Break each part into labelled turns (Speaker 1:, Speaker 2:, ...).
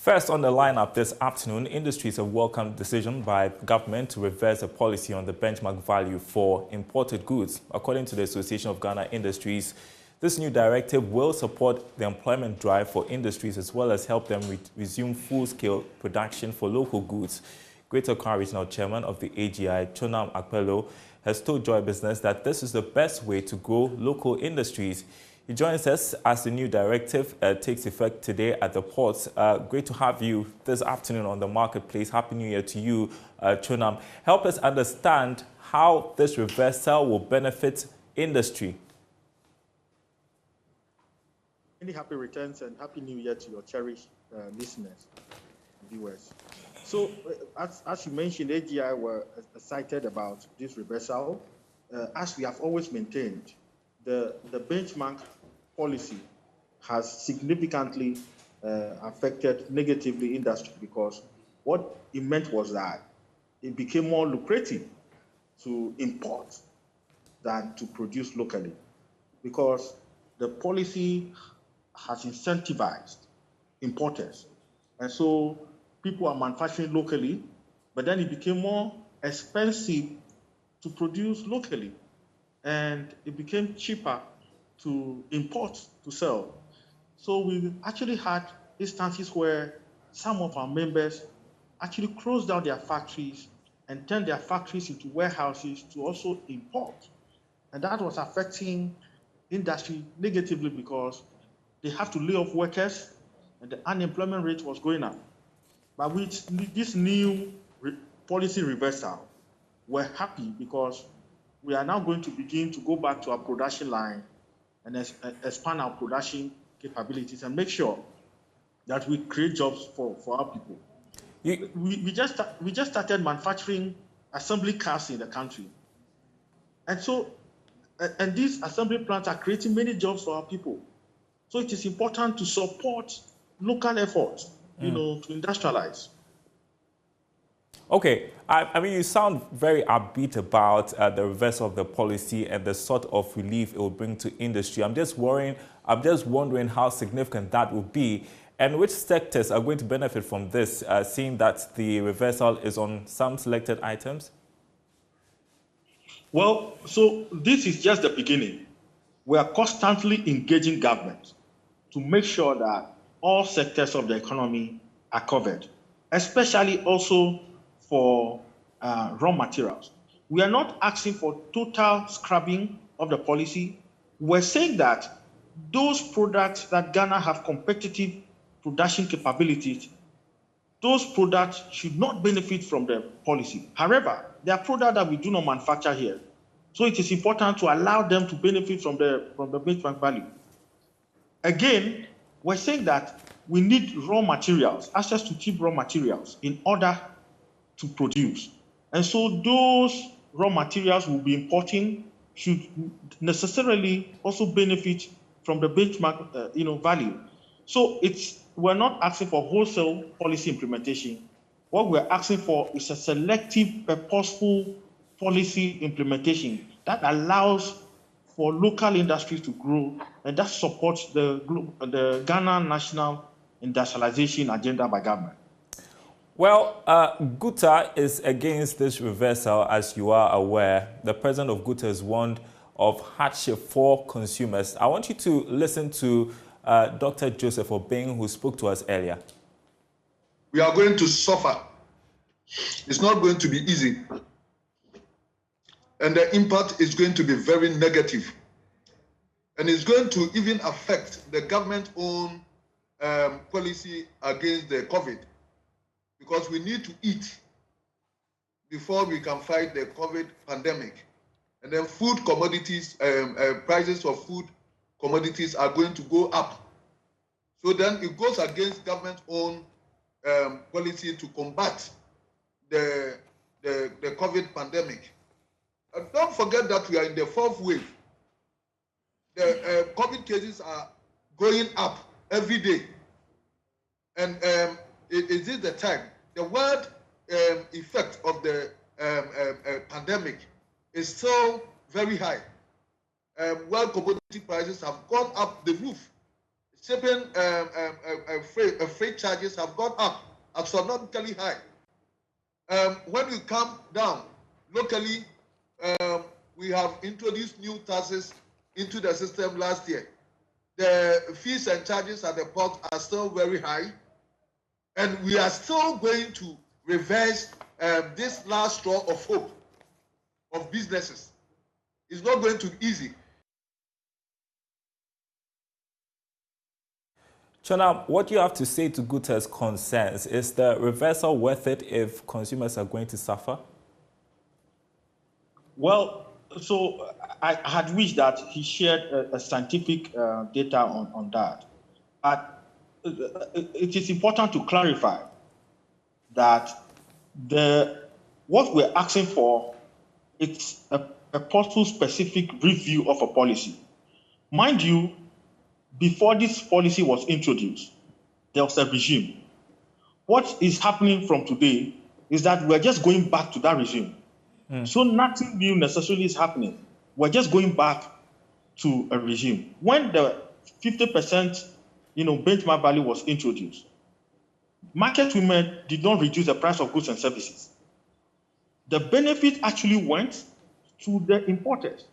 Speaker 1: First on the lineup this afternoon, industries have welcomed decision by government to reverse a policy on the benchmark value for imported goods. According to the Association of Ghana Industries, this new directive will support the employment drive for industries as well as help them resume full-scale production for local goods. Greater Accra Regional Chairman of the AGI, Chonam Akpelo, has told Joy Business that this is the best way to grow local industries. He joins us as the new directive takes effect today at the ports. Great to have you this afternoon on the marketplace. Happy New Year to you, Chonam. Help us understand how this reversal will benefit industry.
Speaker 2: Many happy returns and Happy New Year to your cherished listeners and viewers. So, as you mentioned, AGI were excited about this reversal. As we have always maintained, the benchmark policy has significantly affected negatively industry because what it meant was that it became more lucrative to import than to produce locally because the policy has incentivized importers. And so people are manufacturing locally, but then it became more expensive to produce locally. And it became cheaper to import to sell. So we actually had instances where some of our members actually closed down their factories and turned their factories into warehouses to also import. And that was affecting industry negatively because they have to lay off workers and the unemployment rate was going up. But with this new policy reversal, we're happy because we are now going to begin to go back to our production line and expand our production capabilities and make sure that we create jobs for our people. We just started manufacturing assembly cars in the country. And so, and these assembly plants are creating many jobs for our people. So it is important to support local efforts, to industrialize.
Speaker 1: Okay, I mean, you sound very upbeat about the reversal of the policy and the sort of relief it will bring to industry. I'm just wondering how significant that will be and which sectors are going to benefit from this, seeing that the reversal is on some selected items?
Speaker 2: Well, so this is just the beginning. We are constantly engaging government to make sure that all sectors of the economy are covered, especially also for raw materials. We are not asking for total scrapping of the policy. We're saying that those products that Ghana have competitive production capabilities, those products should not benefit from the policy. However, there are products that we do not manufacture here. So it is important to allow them to benefit from the benchmark value. Again, we're saying that we need raw materials, access to cheap raw materials in order to produce. And so those raw materials we'll be importing should necessarily also benefit from the benchmark value. So we're not asking for wholesale policy implementation. What we're asking for is a selective, purposeful policy implementation that allows for local industries to grow and that supports the Ghana national industrialization agenda by government.
Speaker 1: Well, Guta is against this reversal, as you are aware. The president of Guta has warned of hardship for consumers. I want you to listen to Dr. Joseph Obeng, who spoke to us earlier.
Speaker 3: We are going to suffer. It's not going to be easy. And the impact is going to be very negative. And it's going to even affect the government-owned policy against the COVID. Because we need to eat before we can fight the COVID pandemic. And then food commodities, prices of food commodities are going to go up. So then it goes against government-owned policy to combat the COVID pandemic. And don't forget that we are in the fourth wave. The COVID cases are going up every day. And is this the time? The world effect of the pandemic is still very high. World commodity prices have gone up the roof. shipping freight charges have gone up astronomically high. When you come down locally, we have introduced new taxes into the system last year. The fees and charges at the port are still very high, and we are still going to reverse this last straw of hope of businesses. It's not going to be easy.
Speaker 1: Chona, what you have to say to Guta's concerns, is the reversal worth it if consumers are going to suffer?
Speaker 2: Well, so I had wished that he shared a scientific data on that. But it is important to clarify that what we're asking for, it's a portal-specific review of a policy. Mind you, before this policy was introduced, there was a regime. What is happening from today is that we're just going back to that regime. So nothing new necessarily is happening. We're just going back to a regime. When the 50% benchmark value was introduced, market women did not reduce the price of goods and services. The benefit actually went to the importers.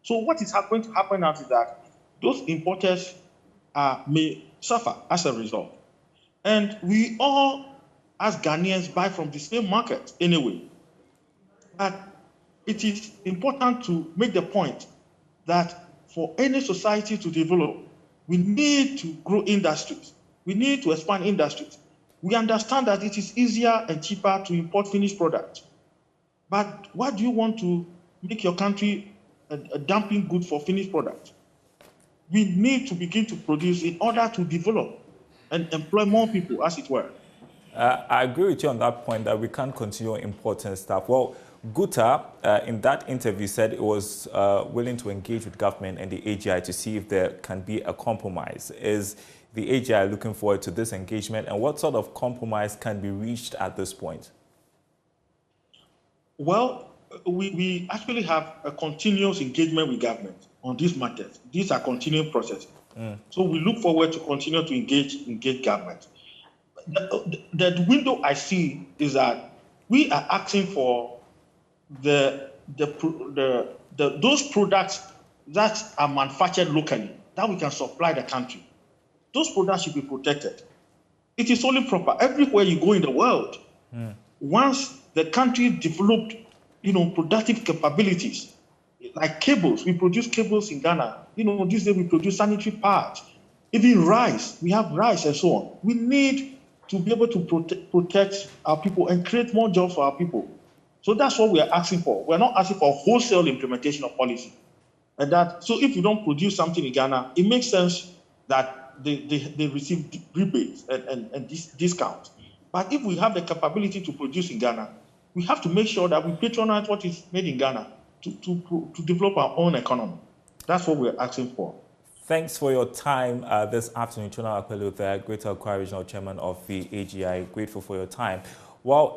Speaker 2: So what is going to happen now is that those importers may suffer as a result. And we all, as Ghanaians, buy from the same market anyway. But it is important to make the point that for any society to develop, we need to grow industries. We need to expand industries. We understand that it is easier and cheaper to import finished products. But why do you want to make your country a dumping good for finished products? We need to begin to produce in order to develop and employ more people, as it were.
Speaker 1: I agree with you on that point that we can't continue importing stuff. Well, Guta, in that interview, said it was willing to engage with government and the AGI to see if there can be a compromise. Is the AGI looking forward to this engagement, and what sort of compromise can be reached at this point?
Speaker 2: Well, we actually have a continuous engagement with government on these matters. These are continuing processes. So we look forward to continue to engage government. The window I see is that we are asking for those products that are manufactured locally, that we can supply the country. Those products should be protected. It is only proper. Everywhere you go in the world, once the country developed, productive capabilities, like cables, we produce cables in Ghana. These days we produce sanitary pads, even rice. We have rice and so on. We need to be able to protect our people and create more jobs for our people. So that's what we are asking for. We're not asking for wholesale implementation of policy. So if you don't produce something in Ghana, it makes sense that they receive rebates and discounts. But if we have the capability to produce in Ghana, we have to make sure that we patronize what is made in Ghana to develop our own economy. That's what we're asking for.
Speaker 1: Thanks for your time this afternoon. Chona Akpelu, the Greater Accra Regional Chairman of the AGI. Grateful for your time. Well,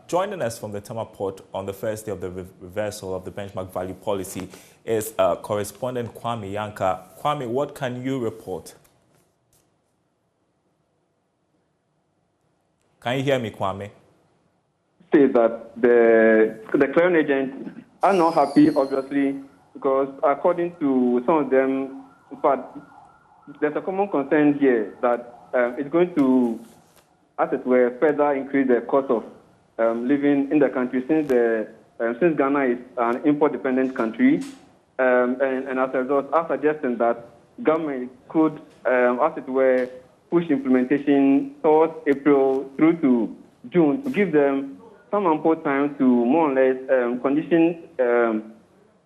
Speaker 1: joining us from the Tema Port on the first day of the reversal of the benchmark value policy is correspondent Kwame Yanka. Kwame, what can you report? Can you hear me, Kwame?
Speaker 4: Say that the clearing agents are not happy, obviously, because according to some of them, in fact, there's a common concern here that it's going to, as it were, further increase the cost of living in the country since Ghana is an import-dependent country, and as a result, are suggesting that government could, as it were, push implementation towards April through to June to give them some ample time to more or less condition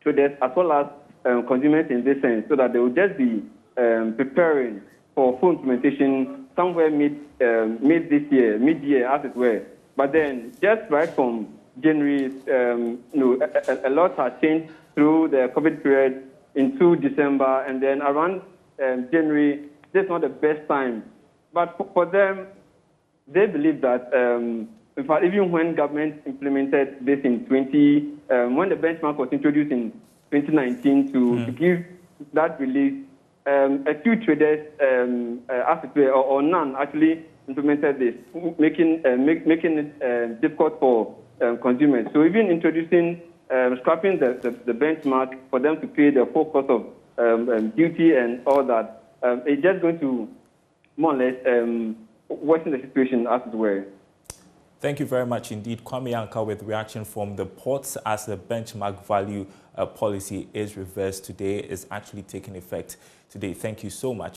Speaker 4: traders as well as consumers in this sense, so that they will just be preparing for full implementation somewhere mid-year, as it were. But then, just right from January, a lot has changed through the COVID period into December, and then around January, this is not the best time. But for them, they believe that, in fact, even when government implemented this in when the benchmark was introduced in 2019 to give that relief a few traders, as it were, or none, actually implemented this, making it difficult for consumers. So even introducing, scrapping the benchmark for them to pay the full cost of duty and all that, it's just going to more or less worsen the situation as it were.
Speaker 1: Thank you very much indeed, Kwame Anka, with reaction from the ports as the benchmark value policy is reversed today, is actually taking effect today. Thank you so much.